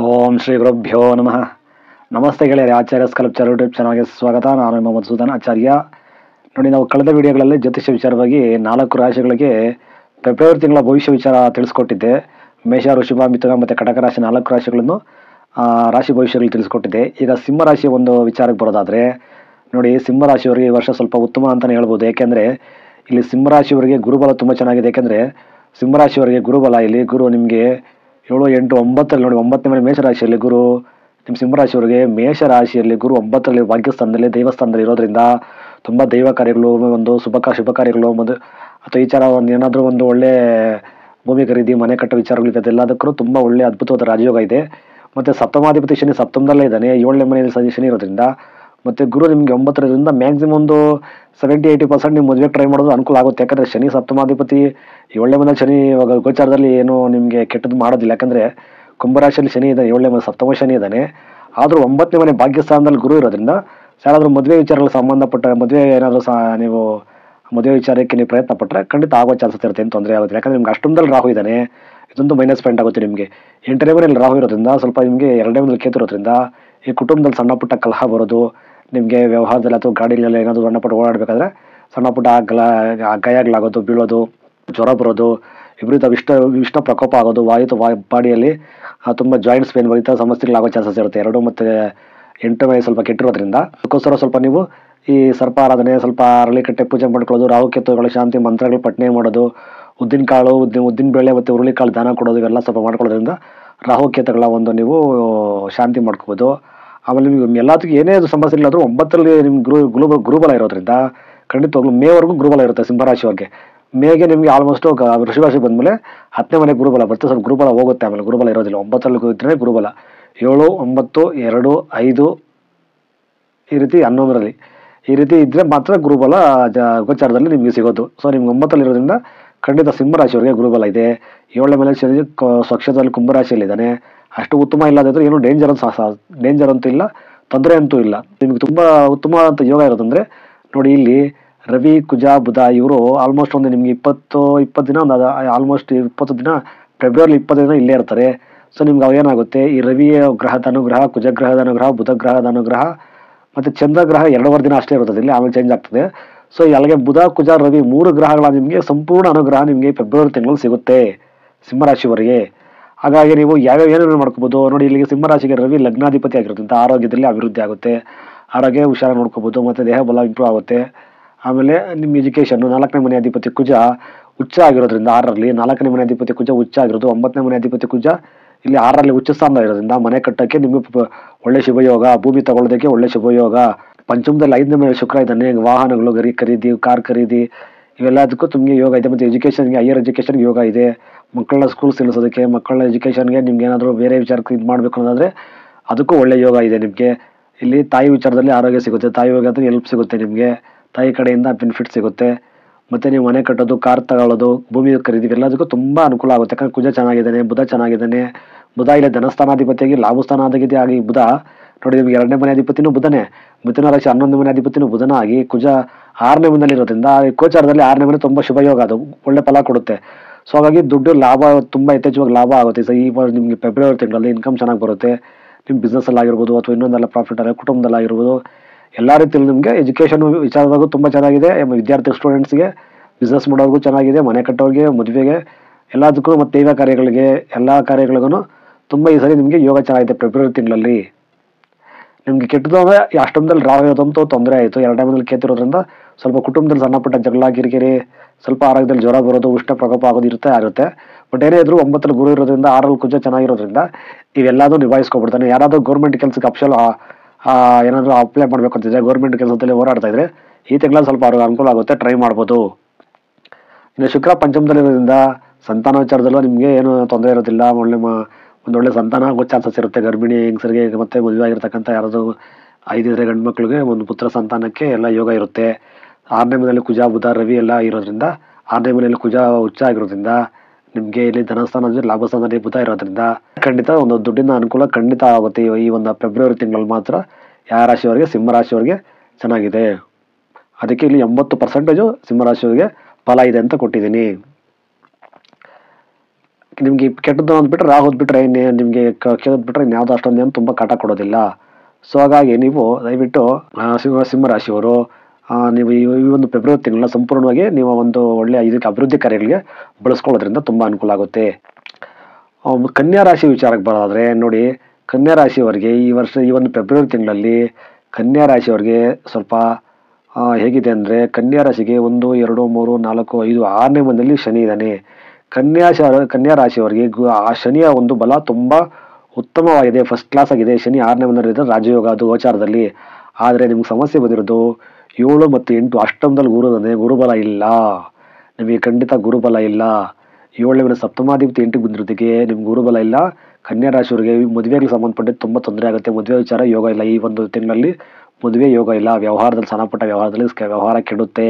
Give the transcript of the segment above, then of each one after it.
ಓಂ ಶ್ರೀ ಗುರುಭ್ಯೋ ನಮಃ. ನಮಸ್ತೆ ಗೆಳೆಯರೆ, ಆಚಾರ್ಯ ಸ್ಕಲ್ಪ್ಚರ್ ಯೂಟ್ಯೂಬ್ ಚಾನಲ್ಗೆ ಸ್ವಾಗತ. ನಾನು ನಿಮ್ಮ ಮಧುಸೂದನ್ ಆಚಾರ್ಯ. ನೋಡಿ, ನಾವು ಕಳೆದ ವಿಡಿಯೋಗಳಲ್ಲಿ ಜ್ಯೋತಿಷ್ಯ ವಿಚಾರವಾಗಿ 4 ರಾಶಿಗಳಿಗೆ ಫೆಬ್ರವರಿ ತಿಂಗಳ ಭವಿಷ್ಯ ವಿಚಾರ ತಿಳಿಸ್ಕೊಟ್ಟಿದ್ದೆ. ಮೇಷ, ವೃಷಭ, ಮಿಥುನ ಮತ್ತು ಕಟಕ ರಾಶಿ 4 ರಾಶಿಗಳನ್ನು ರಾಶಿ ಭವಿಷ್ಯಗಳು ತಿಳಿಸ್ಕೊಟ್ಟಿದ್ದೆ. ಈಗ ಸಿಂಹ ರಾಶಿಯ ಒಂದು ವಿಚಾರಕ್ಕೆ ಬರೋದಾದರೆ, ನೋಡಿ, ಸಿಂಹ ರಾಶಿಯವರಿಗೆ ಈ ವರ್ಷ ಸ್ವಲ್ಪ ಉತ್ತಮ ಅಂತಲೇ ಹೇಳ್ಬೋದು. ಏಕೆಂದರೆ ಇಲ್ಲಿ ಸಿಂಹ ರಾಶಿಯವರಿಗೆ ಗುರುಬಲ ತುಂಬ ಚೆನ್ನಾಗಿದೆ. ಏಕೆಂದರೆ ಸಿಂಹ ರಾಶಿಯವರಿಗೆ ಗುರುಬಲ, ಇಲ್ಲಿ ಗುರು ನಿಮಗೆ 7, 8, 9ರಲ್ಲಿ ನೋಡಿ, 9ನೇ ಮನೆ ಮೇಷರಾಶಿಯಲ್ಲಿ ಗುರು. ನಿಮ್ಮ ಸಿಂಹರಾಶಿಯವರಿಗೆ ಮೇಷರಾಶಿಯಲ್ಲಿ ಗುರು 9ರಲ್ಲಿ ಭಾಗ್ಯಸ್ಥಾನದಲ್ಲಿ ದೇವಸ್ಥಾನದಲ್ಲಿ ಇರೋದ್ರಿಂದ ತುಂಬ ದೈವ ಕಾರ್ಯಗಳು, ಒಂದು ಶುಭ ಕಾರ್ಯಗಳು ಅಥವಾ ಈ ಥರ ಒಂದು ಏನಾದರೂ ಒಂದು ಒಳ್ಳೆ ಭೂಮಿ ಖರೀದಿ, ಮನೆ ಕಟ್ಟೋ ವಿಚಾರಗಳು ಅದೆಲ್ಲದಕ್ಕೂ ತುಂಬ ಒಳ್ಳೆ ಅದ್ಭುತವಾದ ರಾಜಯೋಗ ಇದೆ. ಮತ್ತು ಸಪ್ತಮಾಧಿಪತಿ ಶನಿ ಸಪ್ತಮದಲ್ಲೇ ಇದ್ದಾನೆ, 7ನೇ ಮನೆಯಲ್ಲಿ ಶನಿ ಇರೋದ್ರಿಂದ. ಮತ್ತು ಗುರು ನಿಮಗೆ 9ರಿಂದ ಮ್ಯಾಕ್ಸಿಮಮ್ ಒಂದು 70-80% ನೀವು ಮದುವೆ ಟ್ರೈ ಮಾಡೋದು ಅನುಕೂಲ ಆಗುತ್ತೆ. ಯಾಕಂದರೆ ಶನಿ ಸಪ್ತಮಾಧಿಪತಿ 7ನೇ ಮನೇಲಿ ಶನಿ ಇವಾಗ ಗೋಚಾರದಲ್ಲಿ ಏನು ನಿಮಗೆ ಕೆಟ್ಟದ್ದು ಮಾಡೋದಿಲ್ಲ. ಯಾಕಂದರೆ ಕುಂಭರಾಶಿಯಲ್ಲಿ ಶನಿ ಇದ್ದಾನೆ, 7ನೇ ಮನೆ ಸಪ್ತಮ ಶನಿ ಇದ್ದಾನೆ. ಆದರೂ 9ನೇ ಮನೆ ಭಾಗ್ಯಸ್ಥಾನದಲ್ಲಿ ಗುರು ಇರೋದ್ರಿಂದ ಯಾರಾದರೂ ಮದುವೆ ವಿಚಾರಗಳು ಸಂಬಂಧಪಟ್ಟ ಮದುವೆ ಏನಾದರೂ ನೀವು ಮದುವೆ ವಿಚಾರಕ್ಕೆ ನೀವು ಪ್ರಯತ್ನ ಪಟ್ಟರೆ ಖಂಡಿತ ಆಗೋ ಚಾನ್ಸಸ್ ಇರುತ್ತೆ, ಏನು ತೊಂದರೆ ಆಗುತ್ತೆ. ಯಾಕಂದರೆ ನಿಮ್ಗೆ ಅಷ್ಟೊಂದಲ್ಲಿ ರಾಹು ಇದ್ದಾನೆ, ಇದೊಂದು ಮೈನಸ್ ಪಾಯಿಂಟ್ ಆಗುತ್ತೆ ನಿಮಗೆ. 8ನೇ ಮನೆಯಲ್ಲಿ ರಾಹು ಇರೋದ್ರಿಂದ ಸ್ವಲ್ಪ ನಿಮಗೆ 2ನೇ ಮನೇಲಿ ಕೇತು ಇರೋದ್ರಿಂದ ಈ ಕುಟುಂಬದಲ್ಲಿ ಸಣ್ಣ ಪುಟ್ಟ ಕಲಹ ಬರೋದು, ನಿಮಗೆ ವ್ಯವಹಾರದಲ್ಲಿ ಅಥವಾ ಗಾಡಿಗಳಲ್ಲಿ ಏನಾದರೂ ಸಣ್ಣ ಪುಟ್ಟ ಓಡಾಡಬೇಕಾದ್ರೆ ಸಣ್ಣ ಪುಟ್ಟ ಗಾಯಗಳಾಗೋದು, ಬೀಳೋದು, ಜ್ವರ ಬರೋದು, ವಿಪರೀತ ವಿಷ್ಣ ಪ್ರಕೋಪ ಆಗೋದು, ಬಾಡಿಯಲ್ಲಿ ತುಂಬ ಜಾಯಿಂಟ್ಸ್ ಪೇನ್ ಬರೀತಾ ಸಮಸ್ಯೆಗಳಾಗೋ ಚಾನ್ಸಸ್ ಇರುತ್ತೆ. 2 ಮತ್ತು 8ನೇ ಮನೆ ಸ್ವಲ್ಪ ಕೆಟ್ಟಿರೋದ್ರಿಂದ ಅದಕ್ಕೋಸ್ಕರ ಸ್ವಲ್ಪ ನೀವು ಈ ಸರ್ಪ ಆರಾಧನೆ, ಸ್ವಲ್ಪ ಅರಳಿಕಟ್ಟೆ ಪೂಜೆ ಮಾಡ್ಕೊಳ್ಳೋದು, ರಾಹುಕೇತುಗಳ ಶಾಂತಿ ಮಂತ್ರಗಳು ಪಠನೆ ಮಾಡೋದು, ಉದ್ದಿನ ಕಾಳು, ಉದ್ದಿನ ಬೇಳೆ ಮತ್ತು ಹುರುಳಿಕಾಳು ದಾನ ಕೊಡೋದು, ಇವೆಲ್ಲ ಸ್ವಲ್ಪ ಮಾಡ್ಕೊಳ್ಳೋದ್ರಿಂದ ರಾಹುಕೇತುಗಳ ಒಂದು ನೀವು ಶಾಂತಿ ಮಾಡ್ಕೋಬೋದು. ಆಮೇಲೆ ನಿಮ್ಗೆ ಎಲ್ಲದಕ್ಕೂ ಏನೇ ಸಮಸ್ಯೆ ಇಲ್ಲಾದರೂ 9ರಲ್ಲಿ ನಿಮ್ಗೆ ಗುರುಬಲ ಇರೋದ್ರಿಂದ ಖಂಡಿತವಾಗ್ಲೂ ಮೇವರೆಗೂ ಗುರುಬಲ ಇರುತ್ತೆ ಸಿಂಹರಾಶಿಯವರಿಗೆ. ಮೇಗೆ ನಿಮಗೆ ಆಲ್ಮೋಸ್ಟು ವೃಷಭರಾಶಿ ಬಂದಮೇಲೆ 10ನೇ ಮನೆ ಗುರುಬಲ ಬರುತ್ತೆ, ಸ್ವಲ್ಪ ಗುರುಬಲ ಹೋಗುತ್ತೆ. ಆಮೇಲೆ ಗುರುಬಲ ಇರೋದಿಲ್ಲ, 9ರಲ್ಲಿ ಇದ್ದರೆ ಗುರುಬಲ 7, 9, 2, 5 ಈ ರೀತಿ 11ರಲ್ಲಿ ಈ ರೀತಿ ಇದ್ದರೆ ಮಾತ್ರ ಗುರುಬಲ ಗೋಚಾರದಲ್ಲಿ ನಿಮಗೆ ಸಿಗೋದು. ಸೊ ನಿಮ್ಗೆ 9ರಲ್ಲಿ ಇರೋದ್ರಿಂದ ಖಂಡಿತ ಸಿಂಹರಾಶಿಯವರಿಗೆ ಗುರುಬಲ ಇದೆ. 7ನೇ ಮನೆ ಶನಿ ಸ್ವಕ್ಷೇತ್ರದಲ್ಲಿ ಕುಂಭರಾಶಿಯಲ್ಲಿದ್ದಾನೆ, ಅಷ್ಟು ಉತ್ತಮ ಇಲ್ಲದಿದ್ದರೂ ಏನು ಡೇಂಜರ್ ಅಂತೂ ಇಲ್ಲ, ತೊಂದರೆ ಅಂತೂ ಇಲ್ಲ. ನಿಮಗೆ ತುಂಬ ಉತ್ತಮ ಅಂತ ಯೋಗ ಇರೋದಂದರೆ ನೋಡಿ, ಇಲ್ಲಿ ರವಿ, ಕುಜ, ಬುಧ ಇವರು ಆಲ್ಮೋಸ್ಟ್ ಒಂದು ನಿಮಗೆ 20 ದಿನ, ಒಂದು ಆಲ್ಮೋಸ್ಟ್ 20 ದಿನ, ಫೆಬ್ರವರಿ 20 ದಿನ ಇಲ್ಲೇ ಇರ್ತಾರೆ. ಸೊ ನಿಮ್ಗೆ ಅವೇನಾಗುತ್ತೆ, ಈ ರವಿಯ ಗ್ರಹದ ಅನುಗ್ರಹ, ಕುಜಗ್ರಹದ ಅನುಗ್ರಹ, ಬುಧ ಗ್ರಹದ ಅನುಗ್ರಹ ಮತ್ತು ಚಂದ್ರಗ್ರಹ 2.5 ದಿನ ಅಷ್ಟೇ ಇರೋದು, ಇಲ್ಲಿ ಆಮೇಲೆ ಚೇಂಜ್ ಆಗ್ತದೆ. ಸೊ ಅಲ್ಲಿಗೆ ಬುಧ, ಕುಜ, ರವಿ 3 ಗ್ರಹಗಳ ನಿಮಗೆ ಸಂಪೂರ್ಣ ಅನುಗ್ರಹ ನಿಮಗೆ ಫೆಬ್ರವರಿ ತಿಂಗಳಲ್ಲಿ ಸಿಗುತ್ತೆ ಸಿಂಹರಾಶಿಯವರಿಗೆ. ಹಾಗಾಗಿ ನೀವು ಏನೇನು ಮಾಡ್ಕೋಬೋದು ನೋಡಿ. ಇಲ್ಲಿಗೆ ಸಿಂಹರಾಶಿಗೆ ರವಿ ಲಗ್ನಾಧಿಪತಿ ಆಗಿರೋದ್ರಿಂದ ಆರೋಗ್ಯದಲ್ಲಿ ಅಭಿವೃದ್ಧಿ ಆಗುತ್ತೆ, ಆರೋಗ್ಯ ಹುಷಾರಾಗಿ ನೋಡ್ಕೋಬೋದು ಮತ್ತು ದೇಹ ಬಲ ಇಂಪ್ರೂವ್ ಆಗುತ್ತೆ. ಆಮೇಲೆ ನಿಮ್ಮ ಎಜುಕೇಷನ್ನು, 4ನೇ ಮನೆ ಅಧಿಪತಿ ಕುಜ ಉಚ್ಚ ಆಗಿರೋದ್ರಿಂದ 6ರಲ್ಲಿ, 4ನೇ ಮನೆ ಅಧಿಪತಿ ಕುಜ ಉಚ್ಚ ಆಗಿರೋದು, 9ನೇ ಮನೆ ಅಧಿಪತಿ ಕುಜ ಇಲ್ಲಿ 6ರಲ್ಲಿ ಉಚ್ಚ ಸ್ಥಾನ ಇರೋದ್ರಿಂದ ಮನೆ ಕಟ್ಟೋಕ್ಕೆ ನಿಮಗೆ ಒಳ್ಳೆ ಶುಭಯೋಗ, ಭೂಮಿ ತಗೊಳ್ಳೋದಕ್ಕೆ ಒಳ್ಳೆ ಶುಭಯೋಗ. ಪಂಚಮದಲ್ಲಿ 5ನೇ ಮನೆ ಶುಕ್ರ ಇದ್ದಾನೆ, ವಾಹನಗಳು ಖರೀದಿ, ಕಾರ್ ಖರೀದಿ ಇವೆಲ್ಲದಕ್ಕೂ ತುಂಬ ಯೋಗ ಇದೆ. ಮತ್ತು ಎಜುಕೇಷನ್ಗೆ, ಹೈಯರ್ ಎಜುಕೇಷನ್ಗೆ ಯೋಗ ಇದೆ. ಮಕ್ಕಳನ್ನ ಸ್ಕೂಲ್ ಸೇರಿಸೋದಕ್ಕೆ, ಮಕ್ಕಳ ಎಜುಕೇಷನ್ಗೆ ನಿಮ್ಗೆ ಏನಾದರೂ ಬೇರೆ ವಿಚಾರಕ್ಕೆ ಇದು ಮಾಡಬೇಕು ಅನ್ನೋದಾದರೆ ಅದಕ್ಕೂ ಒಳ್ಳೆ ಯೋಗ ಇದೆ ನಿಮಗೆ. ಇಲ್ಲಿ ತಾಯಿ ವಿಚಾರದಲ್ಲಿ ಆರೋಗ್ಯ ಸಿಗುತ್ತೆ, ತಾಯಿ ಯೋಗದಲ್ಲಿ ಹೆಲ್ಪ್ ಸಿಗುತ್ತೆ ನಿಮಗೆ, ತಾಯಿ ಕಡೆಯಿಂದ ಬೆನಿಫಿಟ್ ಸಿಗುತ್ತೆ. ಮತ್ತು ನೀವು ಮನೆ ಕಟ್ಟೋದು, ಕಾರ್ ತಗೊಳ್ಳೋದು, ಭೂಮಿ ಖರೀದಿ ಎಲ್ಲದಕ್ಕೂ ತುಂಬ ಅನುಕೂಲ ಆಗುತ್ತೆ. ಯಾಕಂದರೆ ಕುಜ ಚೆನ್ನಾಗಿದ್ದಾನೆ, ಬುಧ ಚೆನ್ನಾಗಿದ್ದಾನೆ. ಬುಧ ಇಲ್ಲಿ ಧನಸ್ಥಾನಾಧಿಪತಿಯಾಗಿ, ಲಾಭಸ್ಥಾನಾಧಿಪತಿ ಆಗಿ ಬುಧ ನೋಡಿ, ನಿಮಗೆ 2ನೇ ಮನೆ ಅಧಿಪತಿನೂ ಬುಧನೇ, ಮಿಥುನ ರಾಶಿ 11ನೇ ಮನೆ ಅಧಿಪತಿನೂ ಬುಧನ ಆಗಿ, ಕುಜ 6ನೇ ಮನೆಯಲ್ಲಿ ಇರೋದ್ರಿಂದ ಗೋಚಾರದಲ್ಲಿ 6ನೇ ಮನೆ ತುಂಬ ಶುಭಯೋಗ, ಅದು ಒಳ್ಳೆ ಫಲ ಕೊಡುತ್ತೆ. ಸೊ ಹಾಗಾಗಿ ದುಡ್ಡು ಲಾಭ ತುಂಬ ಯಥೇಚ್ಛವಾಗಿ ಲಾಭ ಆಗುತ್ತೆ. ಸೊ ಈ ನಿಮಗೆ ಫೆಬ್ರವರಿ ತಿಂಗಳಲ್ಲಿ ಇನ್ಕಮ್ ಚೆನ್ನಾಗಿ ಬರುತ್ತೆ. ನಿಮ್ಮ ಬಿಸ್ನೆಸ್ಸಲ್ಲಿ ಆಗಿರ್ಬೋದು ಅಥವಾ ಇನ್ನೊಂದೆಲ್ಲ ಪ್ರಾಫಿಟ್ ಅಲ್ಲ, ಕುಟುಂಬದಲ್ಲಿ ಆಗಿರ್ಬೋದು, ಎಲ್ಲ ರೀತಿಯಲ್ಲಿ ನಿಮಗೆ ಎಜುಕೇಷನ್ ವಿಚಾರದಾಗೂ ತುಂಬ ಚೆನ್ನಾಗಿದೆ. ವಿದ್ಯಾರ್ಥಿ ಸ್ಟೂಡೆಂಟ್ಸ್ಗೆ, ಬಿಸ್ನೆಸ್ ಮಾಡೋರಿಗೂ ಚೆನ್ನಾಗಿದೆ, ಮನೆ ಕಟ್ಟೋರಿಗೆ, ಮದುವೆಗೆ ಎಲ್ಲದಕ್ಕೂ ಮತ್ತು ದೈವ ಕಾರ್ಯಗಳಿಗೆ ಎಲ್ಲ ಕಾರ್ಯಗಳಿಗೂ ತುಂಬ ಈ ಸರಿ ನಿಮಗೆ ಯೋಗ ಚೆನ್ನಾಗಿದೆ ಫೆಬ್ರವರಿ ತಿಂಗಳಲ್ಲಿ. ನಿಮಗೆ ಕೆಟ್ಟದ್ದು ಅಂದರೆ ಅಷ್ಟೊಂದಲ್ಲಿ ರಾಹು ಇರೋದಂತೂ ತೊಂದರೆ ಆಯಿತು. 2ನೇ ಮನೇಲಿ ಕೇತಿರೋದ್ರಿಂದ ಸ್ವಲ್ಪ ಕುಟುಂಬದಲ್ಲಿ ಸಣ್ಣ ಪುಟ್ಟ ಜಗಳ, ಕಿರಿಕಿರಿ, ಸ್ವಲ್ಪ ಆರೋಗ್ಯದಲ್ಲಿ ಜ್ವರ ಬರೋದು, ಉಷ್ಣ ಪ್ರಕೋಪ ಆಗೋದು ಆಗುತ್ತೆ. ಬಟ್ ಏನೇ ಇದ್ರೂ 9ರಲ್ಲಿ ಗುರು ಇರೋದ್ರಿಂದ, 6ರಲ್ಲಿ ಕುಜ ಚೆನ್ನಾಗಿರೋದ್ರಿಂದ ಇವೆಲ್ಲದೂ ನಿಭಾಯಿಸ್ಕೊಬಿಡ್ತಾನೆ. ಯಾರಾದರೂ ಗೌರ್ಮೆಂಟ್ ಕೆಲಸಕ್ಕೆ ಏನಾದರೂ ಅಪ್ಲೈ ಮಾಡಬೇಕು ಅಂತಿದ್ರೆ, ಗೌರ್ಮೆಂಟ್ ಕೆಲಸದಲ್ಲಿ ಹೋರಾಡ್ತಾ ಇದ್ರೆ ಈ ತಿಂಗಳಲ್ಲಿ ಸ್ವಲ್ಪ ಅವ್ರಿಗೆ ಅನುಕೂಲ ಆಗುತ್ತೆ, ಟ್ರೈ ಮಾಡ್ಬೋದು. ಇನ್ನು ಶುಕ್ರ ಪಂಚಮದಲ್ಲಿರೋದ್ರಿಂದ ಸಂತಾನ ವಿಚಾರದಲ್ಲೂ ನಿಮಗೆ ಏನು ತೊಂದರೆ ಇರೋದಿಲ್ಲ. ಒಂದೊಳ್ಳೆ ಸಂತಾನ ಆಗೋ ಚಾನ್ಸಸ್ ಇರುತ್ತೆ ಗರ್ಭಿಣಿ ಹೆಂಗಸರಿಗೆ, ಮತ್ತು ಮದುವೆ ಆಗಿರ್ತಕ್ಕಂಥ ಯಾರಾದರೂ 5 ಗಂಡು ಮಕ್ಕಳಿಗೆ ಒಂದು ಪುತ್ರ ಸಂತಾನಕ್ಕೆ ಎಲ್ಲ ಯೋಗ ಇರುತ್ತೆ. 6ನೇ ಮನೆಯಲ್ಲಿ ಕುಜ, ಬುಧ, ರವಿ ಎಲ್ಲ ಇರೋದ್ರಿಂದ, 6ನೇ ಮನೆಯಲ್ಲಿ ಕುಜ ಉಚ್ಚ ಆಗಿರೋದ್ರಿಂದ ನಿಮಗೆ ಇಲ್ಲಿ ಧನಸ್ಥಾನ, ಲಾಭಸ್ಥಾನದಲ್ಲಿ ಬುಧ ಇರೋದ್ರಿಂದ ಖಂಡಿತ ಒಂದು ದುಡ್ಡಿನ ಅನುಕೂಲ ಖಂಡಿತ ಆಗುತ್ತೆ. ಈ ಒಂದು ಫೆಬ್ರವರಿ ತಿಂಗಳಲ್ಲಿ ಮಾತ್ರ ಯಾವ ರಾಶಿಯವರಿಗೆ, ಸಿಂಹರಾಶಿಯವರಿಗೆ ಚೆನ್ನಾಗಿದೆ. ಅದಕ್ಕೆ ಇಲ್ಲಿ 80% ಸಿಂಹರಾಶಿಯವರಿಗೆ ಫಲ ಇದೆ ಅಂತ ಕೊಟ್ಟಿದ್ದೀನಿ. ನಿಮಗೆ ಕೆಟ್ಟದ್ದು ಅಂದ್ಬಿಟ್ರೆ ರಾಹು ಬಿಟ್ಟರೆ ನಿಮಗೆ ಕೆಟ್ಟದ್ದು ಬಿಟ್ಟರೆ ಇನ್ಯಾವುದೋ ಅಷ್ಟೊಂದೇನು ತುಂಬ ಕಾಟ ಕೊಡೋದಿಲ್ಲ. ಸೊ ಹಾಗಾಗಿ ನೀವು ದಯವಿಟ್ಟು ಸಿಂಹರಾಶಿಯವರು ನೀವು ಈ ಒಂದು ಫೆಬ್ರವರಿ ತಿಂಗಳನ್ನ ಸಂಪೂರ್ಣವಾಗಿ ನೀವು ಒಂದು ಒಳ್ಳೆಯ ಇದಕ್ಕೆ ಅಭಿವೃದ್ಧಿ ಕಾರ್ಯಗಳಿಗೆ ಬಳಸ್ಕೊಳ್ಳೋದ್ರಿಂದ ತುಂಬ ಅನುಕೂಲ ಆಗುತ್ತೆ. ಕನ್ಯಾ ರಾಶಿ ವಿಚಾರಕ್ಕೆ ಬರೋದಾದರೆ ನೋಡಿ, ಕನ್ಯಾ ರಾಶಿಯವರಿಗೆ ಈ ವರ್ಷ ಈ ಒಂದು ಫೆಬ್ರವರಿ ತಿಂಗಳಲ್ಲಿ ಕನ್ಯಾ ರಾಶಿಯವರಿಗೆ ಸ್ವಲ್ಪ ಹೇಗಿದೆ ಅಂದರೆ, ಕನ್ಯಾ ರಾಶಿಗೆ 1, 2, 3, 4, 5, 6ನೇ ಮನೆಯಲ್ಲಿ ಶನಿ ಇದ್ದಾನೆ. ಕನ್ಯಾ ರಾಶಿಯವರಿಗೆ ಆ ಶನಿಯ ಒಂದು ಬಲ ತುಂಬ ಉತ್ತಮವಾಗಿದೆ, ಫಸ್ಟ್ ಕ್ಲಾಸ್ ಆಗಿದೆ. ಶನಿ 6ನೇ ಮನೆಯಲ್ಲಿದ್ದರೆ ರಾಜಯೋಗ, ಅದು ಗೋಚಾರದಲ್ಲಿ. ಆದರೆ ನಿಮ್ಗೆ ಸಮಸ್ಯೆ ಬಂದಿರೋದು 7 ಮತ್ತು 8 ಅಷ್ಟಮದಲ್ಲಿ ಗುರುಬಲ ಇಲ್ಲ. ನಿಮಗೆ ಖಂಡಿತ ಗುರುಬಲ ಇಲ್ಲ. 7ನೇ ಮನೆ ಸಪ್ತಮಾಧಿಪತಿ 8ಗೆ ಬಂದಿರೋದಕ್ಕೆ ನಿಮ್ಗೆ ಗುರುಬಲ ಇಲ್ಲ. ಕನ್ಯಾ ರಾಶಿಯವರಿಗೆ ಮದುವೆಗೆ ಸಂಬಂಧಪಟ್ಟಿದ್ದು ತುಂಬ ತೊಂದರೆ ಆಗುತ್ತೆ. ಮದುವೆ ವಿಚಾರ ಯೋಗ ಇಲ್ಲ. ಈ ಒಂದು ತಿಂಗಳಲ್ಲಿ ಮದುವೆ ಯೋಗ ಇಲ್ಲ. ವ್ಯವಹಾರದಲ್ಲಿ ಸಣ್ಣಪುಟ್ಟ ವ್ಯವಹಾರದಲ್ಲಿ ವ್ಯವಹಾರ ಕೆಡುತ್ತೆ.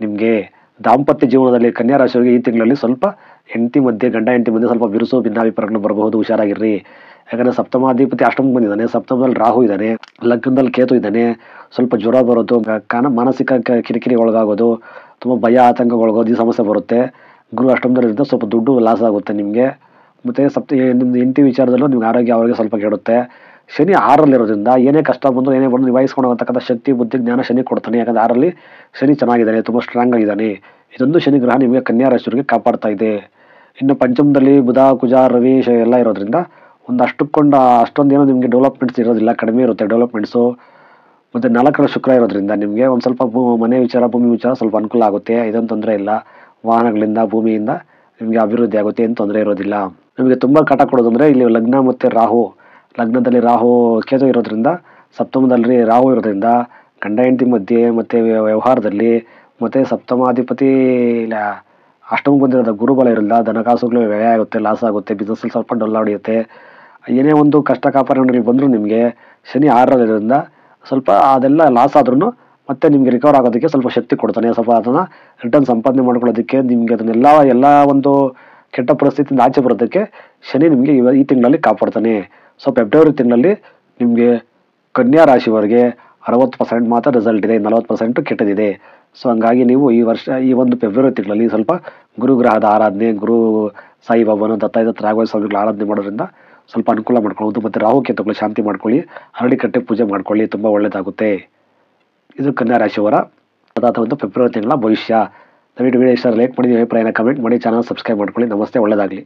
ನಿಮಗೆ ದಾಂಪತ್ಯ ಜೀವನದಲ್ಲಿ ಕನ್ಯಾ ರಾಶಿಯವರಿಗೆ ಈ ತಿಂಗಳಲ್ಲಿ ಸ್ವಲ್ಪ ಗಂಡ ಹೆಂಡತಿ ಮಧ್ಯೆ ಸ್ವಲ್ಪ ಬಿರುಸು ಭಿನ್ನಾಭಿಪ್ರಾಯಗಳು ಬರಬಹುದು, ಹುಷಾರಾಗಿರ್ರಿ. ಯಾಕಂದರೆ ಸಪ್ತಮಾಧಿಪತಿ ಅಷ್ಟಮಕ್ಕೆ ಬಂದಿದ್ದಾನೆ, ಸಪ್ತಮದಲ್ಲಿ ರಾಹು ಇದ್ದಾನೆ, ಲಗ್ನದಲ್ಲಿ ಕೇತು ಇದ್ದಾನೆ. ಸ್ವಲ್ಪ ಜ್ವರ ಬರೋದು, ಮಾನಸಿಕ ಕಿರಿಕಿರಿ ಒಳಗಾಗೋದು, ತುಂಬ ಭಯ ಆತಂಕಗೊಳಗೋದು, ಈ ಸಮಸ್ಯೆ ಬರುತ್ತೆ. ಗುರು ಅಷ್ಟಮದಲ್ಲಿದ್ದ ಸ್ವಲ್ಪ ದುಡ್ಡು ಲಾಸ್ ಆಗುತ್ತೆ ನಿಮಗೆ. ಮತ್ತು ನಿಮ್ದು ಹೆಂಡತಿ ವಿಚಾರದಲ್ಲೂ ನಿಮ್ಗೆ ಆರೋಗ್ಯ ಸ್ವಲ್ಪ ಕೆಡುತ್ತೆ. ಶನಿ 6ರಲ್ಲಿರೋದ್ರಿಂದ ಏನೇ ಕಷ್ಟ ಬಂದರೂ ಏನೇ ಬಂದು ನಿಭಾಯಿಸ್ಕೊಂಡು ಹೋಗತಕ್ಕಂಥ ಶಕ್ತಿ, ಬುದ್ಧಿ, ಜ್ಞಾನ ಶನಿ ಕೊಡ್ತಾನೆ. ಯಾಕಂದರೆ 6ರಲ್ಲಿ ಶನಿ ಚೆನ್ನಾಗಿದ್ದಾನೆ, ತುಂಬ ಸ್ಟ್ರಾಂಗ್ ಆಗಿದ್ದಾನೆ. ಇದೊಂದು ಶನಿ ಗ್ರಹ ನಿಮಗೆ ಕನ್ಯಾ ರಾಶಿಯವರಿಗೆ ಕಾಪಾಡ್ತಾ ಇದೆ. ಇನ್ನು ಪಂಚಮದಲ್ಲಿ ಬುಧ, ಕುಜ, ರವಿ ಎಲ್ಲ ಇರೋದ್ರಿಂದ ಅಷ್ಟೊಂದೇನೋ ನಿಮಗೆ ಡೆವಲಪ್ಮೆಂಟ್ಸ್ ಇರೋದಿಲ್ಲ, ಕಡಿಮೆ ಇರುತ್ತೆ ಡೆವಲಪ್ಮೆಂಟ್ಸು. ಮತ್ತು 4ರ ಶುಕ್ರ ಇರೋದ್ರಿಂದ ನಿಮಗೆ ಒಂದು ಸ್ವಲ್ಪ ಮನೆ ವಿಚಾರ, ಭೂಮಿ ವಿಚಾರ ಸ್ವಲ್ಪ ಅನುಕೂಲ ಆಗುತ್ತೆ. ಇದೊಂದು ತೊಂದರೆ ಇಲ್ಲ. ವಾಹನಗಳಿಂದ, ಭೂಮಿಯಿಂದ ನಿಮಗೆ ಅಭಿವೃದ್ಧಿ ಆಗುತ್ತೆ, ಏನು ತೊಂದರೆ ಇರೋದಿಲ್ಲ. ನಿಮಗೆ ತುಂಬ ಕಾಟ ಕೊಡೋದಂದರೆ ಇಲ್ಲಿ ಲಗ್ನ ಮತ್ತು ರಾಹು, ಲಗ್ನದಲ್ಲಿ ರಾಹು ಕೇತು ಇರೋದ್ರಿಂದ, ಸಪ್ತಮದಲ್ಲಿ ರಾಹು ಇರೋದ್ರಿಂದ ಗಂಡ ಹೆಂಡತಿ ಮಧ್ಯೆ ಮತ್ತು ವ್ಯವಹಾರದಲ್ಲಿ, ಮತ್ತು ಸಪ್ತಮಾಧಿಪತಿ ಅಷ್ಟಮಕ್ಕೆ ಬಂದಿರೋದು ಗುರುಬಲ ಇರೋಲ್ಲ. ಧನಕಾಸುಗಳು ವ್ಯಯ ಆಗುತ್ತೆ, ಲಾಸ್ ಆಗುತ್ತೆ, ಬಿಸ್ನೆಸ್ಸಲ್ಲಿ ಸ್ವಲ್ಪ ಡೊಲ್ಲ ಹೊಡೆಯುತ್ತೆ. ಏನೇ ಒಂದು ಕಷ್ಟ ಕಾಪಾಡೋರಿಗೆ ಬಂದರೂ ನಿಮಗೆ ಶನಿ 6ರಲ್ಲಿರೋದ್ರಿಂದ ಸ್ವಲ್ಪ ಅದೆಲ್ಲ ಲಾಸ್ ಆದ್ರೂ ಮತ್ತೆ ನಿಮಗೆ ರಿಕವರ್ ಆಗೋದಕ್ಕೆ ಸ್ವಲ್ಪ ಶಕ್ತಿ ಕೊಡ್ತಾನೆ. ಸ್ವಲ್ಪ ಅದನ್ನು ರಿಟರ್ನ್ ಸಂಪಾದನೆ ಮಾಡ್ಕೊಳ್ಳೋದಕ್ಕೆ, ನಿಮಗೆ ಎಲ್ಲ ಒಂದು ಕೆಟ್ಟ ಪರಿಸ್ಥಿತಿಯಿಂದ ಆಚೆ ಬರೋದಕ್ಕೆ ಶನಿ ನಿಮಗೆ ಈ ತಿಂಗಳಲ್ಲಿ ಕಾಪಾಡ್ತಾನೆ. ಸೊ ಫೆಬ್ರವರಿ ತಿಂಗಳಲ್ಲಿ ನಿಮಗೆ ಕನ್ಯಾ ರಾಶಿಯವರಿಗೆ 60% ಮಾತ್ರ ರಿಸಲ್ಟ್ ಇದೆ, 40% ಕೆಟ್ಟದಿದೆ. ಸೊ ಹಂಗಾಗಿ ನೀವು ಈ ಒಂದು ಫೆಬ್ರವರಿ ತಿಂಗಳಲ್ಲಿ ಸ್ವಲ್ಪ ಗುರುಗ್ರಹದ ಆರಾಧನೆ, ಗುರು ಸಾಯಿಬಾಬಾನು, ದತ್ತಾತ್ರೇಯ ರಾಘವೇಂದ್ರ ಸ್ವಾಮಿಗಳ ಆರಾಧನೆ ಮಾಡೋದ್ರಿಂದ ಸ್ವಲ್ಪ ಅನುಕೂಲ ಮಾಡ್ಕೊಳ್ಳೋದು. ಮತ್ತು ರಾಹುಕೇತುಗಳ ಶಾಂತಿ ಮಾಡ್ಕೊಳ್ಳಿ, ಹರಳಿಕಟ್ಟೆ ಪೂಜೆ ಮಾಡ್ಕೊಳ್ಳಿ, ತುಂಬ ಒಳ್ಳೆಯದಾಗುತ್ತೆ. ಇದು ಕನ್ಯಾ ರಾಶಿಯವರ ಒಂದು ಫೆಬ್ರವರಿ ತಿಂಗಳ ಭವಿಷ್ಯ. ದಯವಿಟ್ಟು ವಿಡಿಯೋ ಇಷ್ಟ ಲೈಕ್ ಮಾಡಿ, ಅಭಿಪ್ರಾಯನ ಕಮೆಂಟ್ ಮಾಡಿ, ಚಾನಲ್ ಸಬ್ಸ್ಕ್ರೈಬ್ ಮಾಡ್ಕೊಳ್ಳಿ. ನಮಸ್ತೆ, ಒಳ್ಳೆಯದಾಗಲಿ.